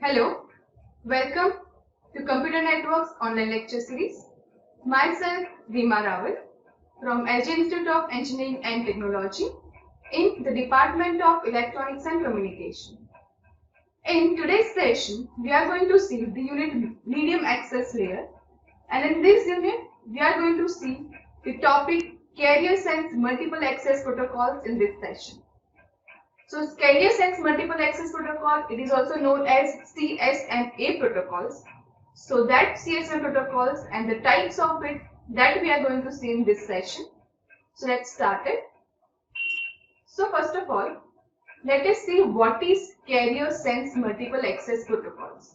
Hello, welcome to Computer Networks online lecture series. Myself Reema Rawal from LG Institute of Engineering and Technology in the Department of Electronics and Communication. In today's session, we are going to see the unit medium access layer, and in this unit, we are going to see the topic carrier sense multiple access protocols in this session. So carrier sense multiple access protocol, it is also known as CSMA protocols. So that CSMA protocols and the types of it that we are going to see in this session. So let's start it. So first of all, let us see what is carrier sense multiple access protocols.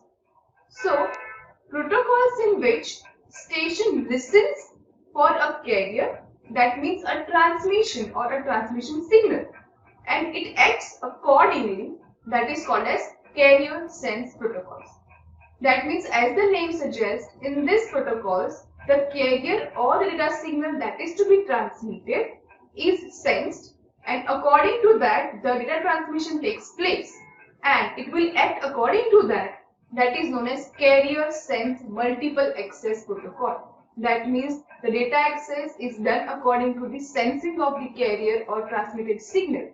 So protocols in which station listens for a carrier, that means a transmission or a transmission signal, and it acts accordingly, that is called as carrier sense protocols. That means, as the name suggests, in these protocols, the carrier or the data signal that is to be transmitted is sensed, and according to that, the data transmission takes place, and it will act according to that. That is known as carrier sense multiple access protocol. That means the data access is done according to the sensing of the carrier or transmitted signal.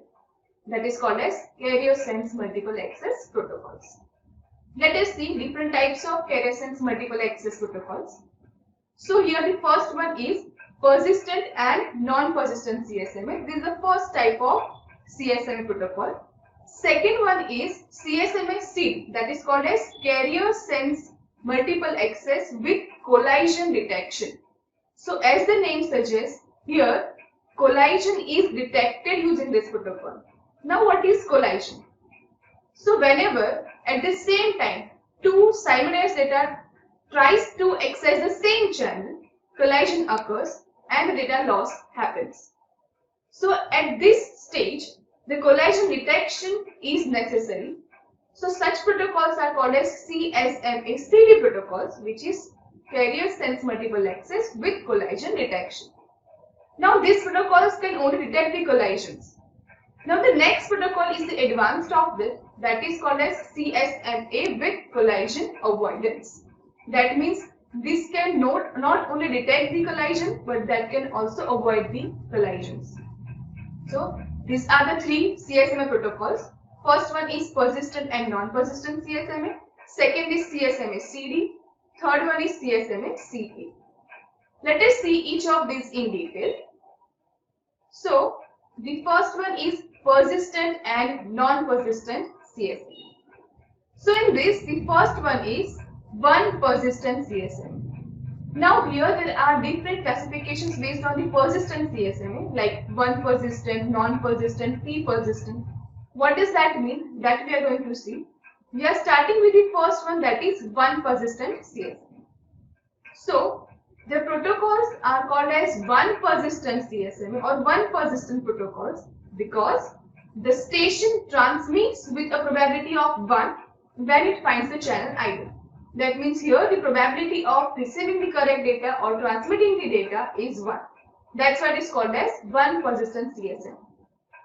That is called as carrier sense multiple access protocols. Let us see different types of carrier sense multiple access protocols. So here the first one is persistent and non-persistent CSMA. This is the first type of CSMA protocol. Second one is CSMA SID, that is called as carrier sense multiple access with collision detection. So as the name suggests, here collision is detected using this protocol. Now what is collision? So whenever at the same time two simultaneous data tries to access the same channel, collision occurs and the data loss happens. So at this stage, the collision detection is necessary. So such protocols are called as CSMA CD protocols, which is carrier sense multiple access with collision detection. Now these protocols can only detect the collisions. Now the next protocol is the advanced of this, that is called as CSMA with collision avoidance. That means this can not only detect the collision, but that can also avoid the collisions. So these are the three CSMA protocols. First one is persistent and non-persistent CSMA. Second is CSMA CD. Third one is CSMA CA. Let us see each of these in detail. So the first one is persistent and non-persistent CSMA. So in this, the first one is one persistent CSMA. Now here there are different classifications based on the persistent CSMA, like one persistent, non-persistent, P-persistent. What does that mean? That we are going to see. We are starting with the first one, that is one persistent CSMA. So the protocols are called as one persistent CSMA or one persistent protocols because the station transmits with a probability of 1 when it finds the channel idle. That means here the probability of receiving the correct data or transmitting the data is 1. That's why it is called as one persistent CSMA.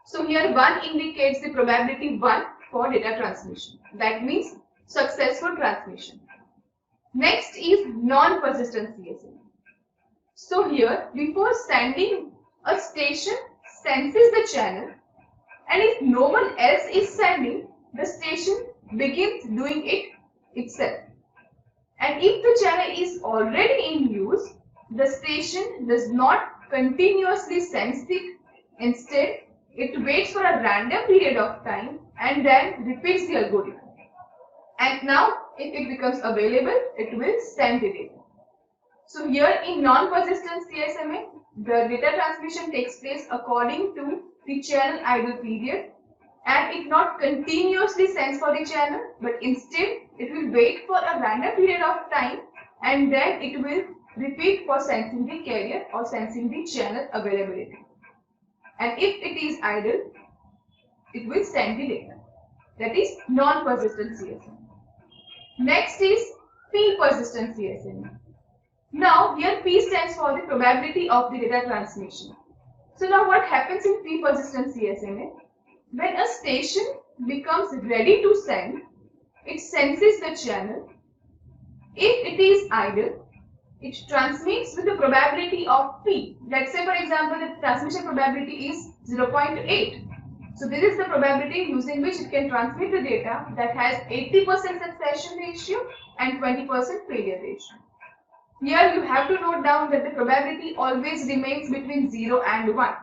So here 1 indicates the probability 1 for data transmission. That means successful transmission. Next is non-persistent CSMA. So here before sending a station senses the channel, and if no one else is sending, the station begins doing it itself. And if the channel is already in use, the station does not continuously sense it. Instead, it waits for a random period of time and then repeats the algorithm. And now, if it becomes available, it will send the data. So here in non-persistent CSMA, the data transmission takes place according to the channel idle period, and it not continuously sends for the channel, but instead it will wait for a random period of time and then it will repeat for sensing the carrier or sensing the channel availability. And if it is idle, it will send the data. That is non-persistent CSMA. Next is P-persistent CSMA. Now here P stands for the probability of the data transmission. So now what happens in P-persistent CSMA? When a station becomes ready to send, it senses the channel. If it is idle, it transmits with the probability of P. Let's say for example the transmission probability is 0.8. So this is the probability using which it can transmit the data that has 80% succession ratio and 20% failure ratio. Here you have to note down that the probability always remains between 0 and 1.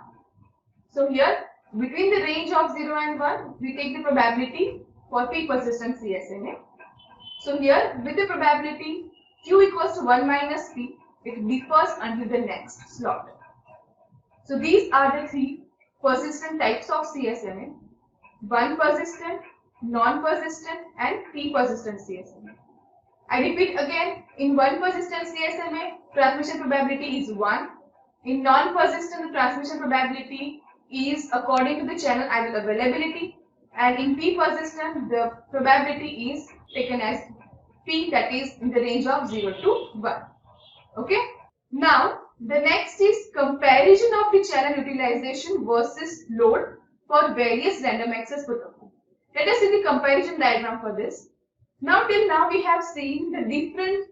So here between the range of 0 and 1 we take the probability for P-persistent CSMA. So here with the probability Q equals to 1 minus P, it differs until the next slot. So these are the three persistent types of CSMA: 1 persistent, non-persistent and P-persistent CSMA. I repeat again, in 1 persistent CSMA, transmission probability is 1. In non-persistent, the transmission probability is according to the channel idle availability. And in P-persistent, the probability is taken as P, that is in the range of 0 to 1. Okay. Now, the next is comparison of the channel utilization versus load for various random access protocols. Let us see the comparison diagram for this. Now till now we have seen the different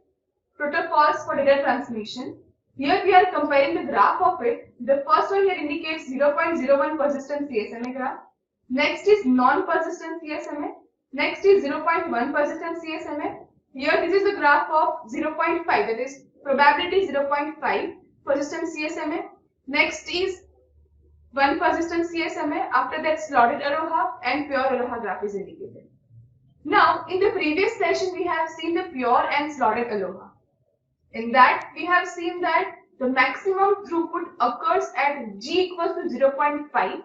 protocols for data transmission. Here we are comparing the graph of it. The first one here indicates 0.01 persistent CSMA graph. Next is non-persistent CSMA. Next is 0.1 persistent CSMA. Here this is the graph of 0.5, that is probability 0.5 persistent CSMA. Next is 1 persistent CSMA. After that slotted Aloha and pure Aloha graph is indicated. Now, in the previous session, we have seen the pure and slotted Aloha. In that, we have seen that the maximum throughput occurs at G equals to 0.5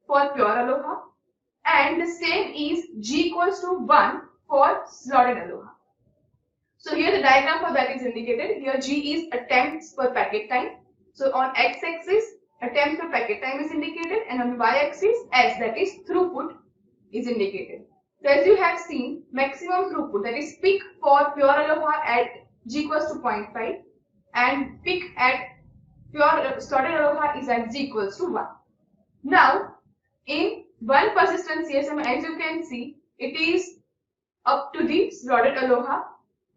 for pure Aloha, and the same is G equals to 1 for slotted Aloha. So here the diagram for that is indicated. Here G is attempts per packet time. So on x-axis, attempt per packet time is indicated, and on y-axis, S, that is throughput, is indicated. So as you have seen, maximum throughput, that is peak for pure Aloha at G equals to 0.5 and peak at pure slotted Aloha is at G equals to 1. Now, in 1 persistent CSMA, as you can see, it is up to the slotted Aloha.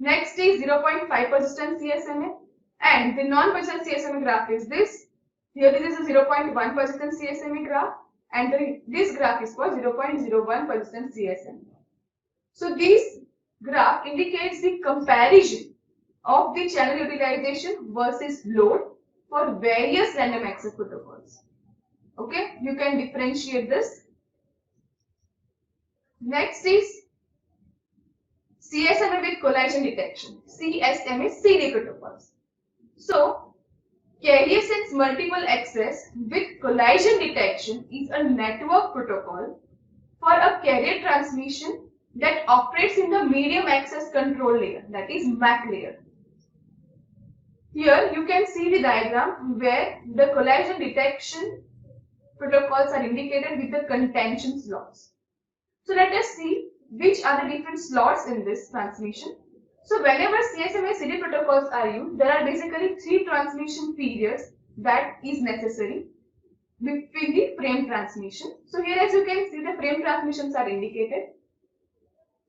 Next is 0.5 persistent CSMA, and the non-persistent CSMA graph is this. Here this is a 0.1 persistent CSMA graph, and this graph is for 0.01 persistent CSMA. So this graph indicates the comparison of the channel utilization versus load for various random access protocols. Okay, you can differentiate this. Next is CSMA with collision detection, CSMA CD protocols. So, carrier sends multiple access with collision detection is a network protocol for a carrier transmission that operates in the medium access control layer, that is MAC layer. Here you can see the diagram where the collision detection protocols are indicated with the contention slots. So let us see which are the different slots in this transmission. So whenever CSMA CD protocols are used, there are basically 3 transmission periods that is necessary between the frame transmission. So here as you can see, the frame transmissions are indicated.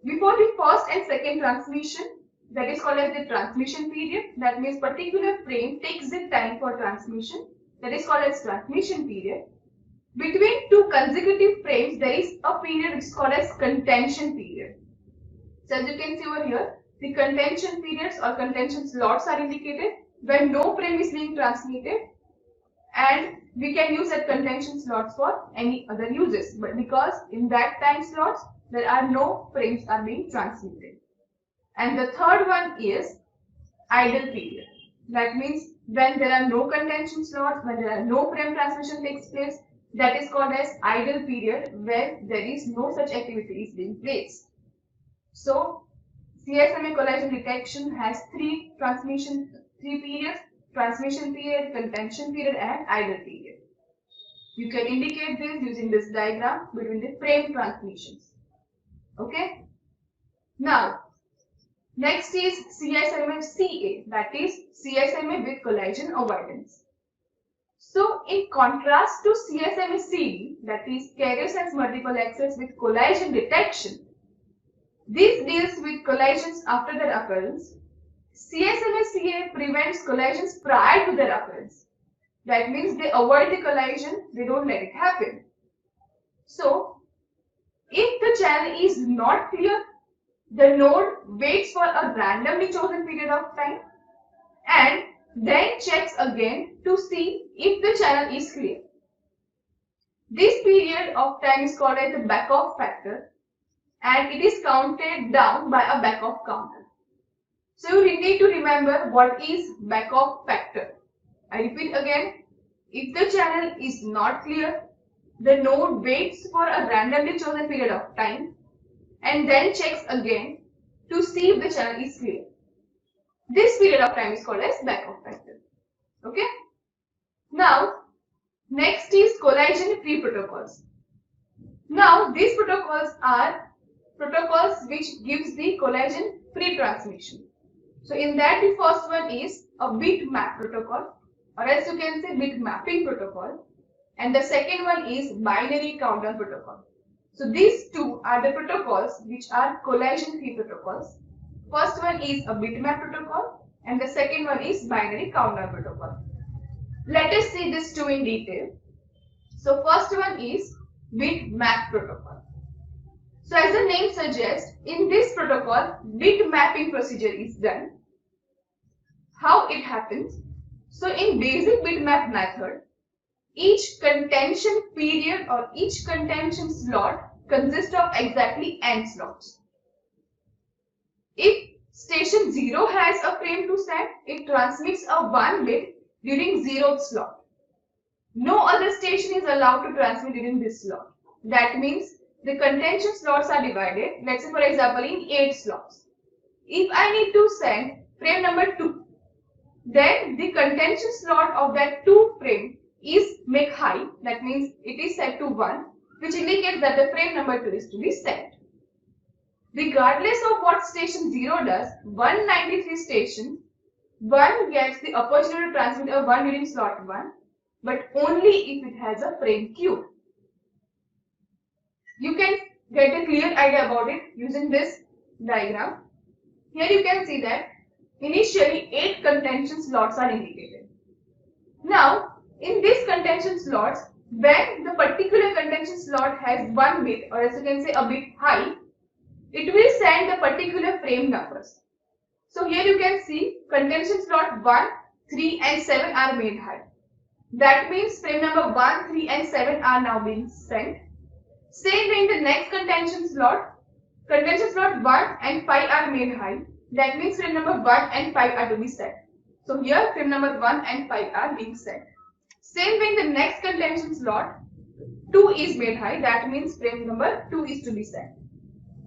Before the first and second transmission, that is called as the transmission period. That means particular frame takes the time for transmission. That is called as transmission period. Between two consecutive frames, there is a period which is called as contention period. So as you can see over here, the contention periods or contention slots are indicated when no frame is being transmitted, and we can use that contention slots for any other uses, but because in that time slots there are no frames are being transmitted. And the third one is idle period. That means when there are no contention slots, when there are no frame transmission takes place, that is called as idle period, where there is no such activity is being placed. So CSMA collision detection has three periods: transmission period, contention period, and idle period. You can indicate this using this diagram between the frame transmissions. Okay. Now, next is CSMA-CA, that is CSMA with collision avoidance. So, in contrast to CSMA-CD, that is carrier sense multiple access with collision detection, this deals with collisions after their occurrence. CSMA-CA prevents collisions prior to their occurrence. That means they avoid the collision, they don't let it happen. So, if the channel is not clear, the node waits for a randomly chosen period of time and then checks again to see if the channel is clear. This period of time is called as the back-off factor, and it is counted down by a back-off counter. So you need to remember what is back-off factor. I repeat again, if the channel is not clear, the node waits for a randomly chosen period of time and then checks again to see if the channel is clear. This period of time is called as back-off factor. Okay. Now, next is collision-free protocols. Now, these protocols are protocols which gives the collision-free transmission. So, in that the first one is a bitmap protocol, or else you can say bit mapping protocol, and the second one is binary countdown protocol. So, these two are the protocols which are collision-free protocols. First one is a bitmap protocol and the second one is binary countdown protocol. Let us see these two in detail. So first one is bitmap protocol. So as the name suggests, in this protocol, bit mapping procedure is done. How it happens? So in basic bitmap method, each contention period or each contention slot consists of exactly n slots. If station 0 has a frame to send, it transmits a 1 bit during 0th slot. No other station is allowed to transmit during this slot. That means the contention slots are divided, let's say for example in 8 slots. If I need to send frame number 2, then the contention slot of that 2 frame is make high, that means it is set to 1, which indicates that the frame number 2 is to be sent. Regardless of what station 0 does, 193 station 1 gets the opportunity to transmit a 1 during slot 1, but only if it has a frame queue. You can get a clear idea about it using this diagram. Here you can see that initially 8 contention slots are indicated. Now, in these contention slots, when the particular contention slot has 1 bit, or as you can say a bit high, it will send the particular frame numbers. So here you can see contention slot 1, 3 and 7 are made high. That means frame number 1, 3 and 7 are now being sent. Same way in the next contention slot 1 and 5 are made high. That means frame number 1 and 5 are to be sent. So here frame number 1 and 5 are being sent. Same way in the next contention slot 2 is made high. That means frame number 2 is to be sent.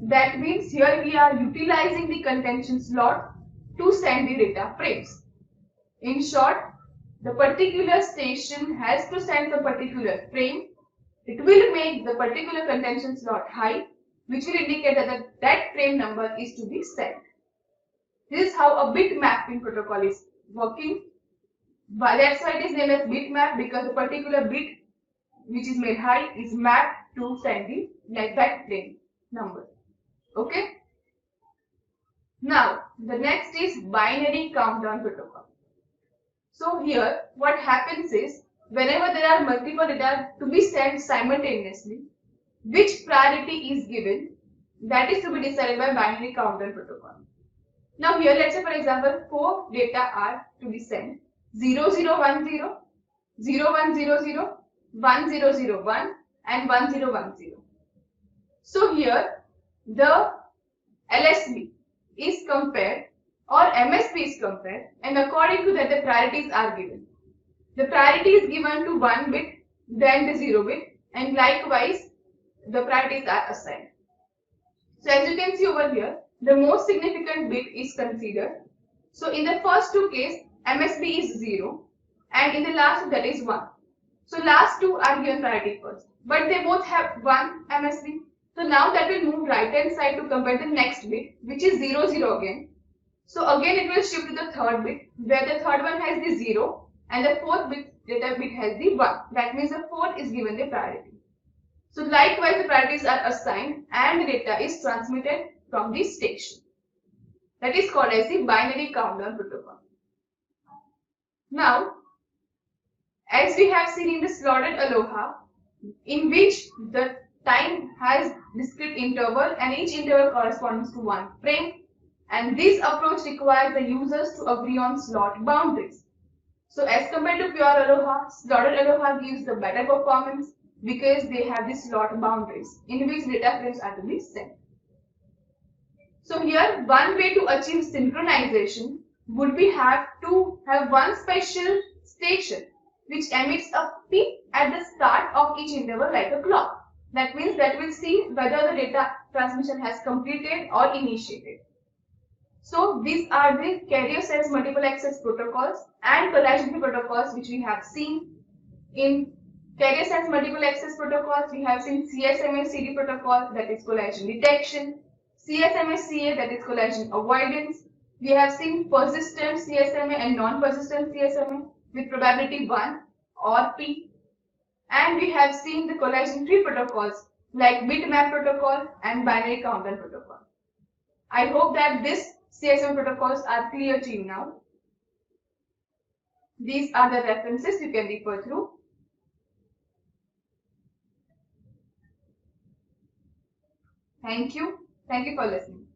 That means here we are utilizing the contention slot to send the data frames. In short, the particular station has to send the particular frame. It will make the particular contention slot high, which will indicate that that frame number is to be sent. This is how a bit mapping protocol is working. But that's why it is named as bitmap, because the particular bit which is made high is mapped to send the that frame number. Okay. Now the next is binary countdown protocol. So here what happens is whenever there are multiple data to be sent simultaneously, which priority is given, that is to be decided by binary counter protocol. Now here let's say for example 4 data are to be sent 0010, 0100, 1001 and 1010. So here the LSB is compared or MSB is compared, and according to that the priorities are given. The priority is given to 1 bit, then the 0 bit, and likewise the priorities are assigned. So as you can see over here, the most significant bit is considered. So in the first two cases, MSB is 0 and in the last that is 1. So last two are given priority first, but they both have 1 MSB. So now that will move right hand side to compare the next bit, which is 00 again. So again it will shift to the third bit, where the third one has the 0 and the fourth bit data bit has the 1. That means the fourth is given the priority. So likewise the priorities are assigned and the data is transmitted from the station. That is called as the binary countdown protocol. Now, as we have seen in the slotted aloha, in which the time has discrete interval and each interval corresponds to one frame, and this approach requires the users to agree on slot boundaries. So as compared to pure aloha, slotted aloha gives the better performance because they have the slot boundaries in which data frames are to be sent. So here one way to achieve synchronization would be to have one special station which emits a peak at the start of each interval like a clock. That means that will see whether the data transmission has completed or initiated. So these are the carrier sense multiple access protocols and collision protocols which we have seen. In carrier sense multiple access protocols, we have seen CSMA-CD protocol, that is collision detection, CSMA-CA, that is collision avoidance. We have seen persistent CSMA and non-persistent CSMA with probability 1 or P. And we have seen the collision-free protocols like bitmap protocol and binary countdown protocol. I hope that these CSMA protocols are clear to you now. These are the references you can refer through. Thank you. Thank you for listening.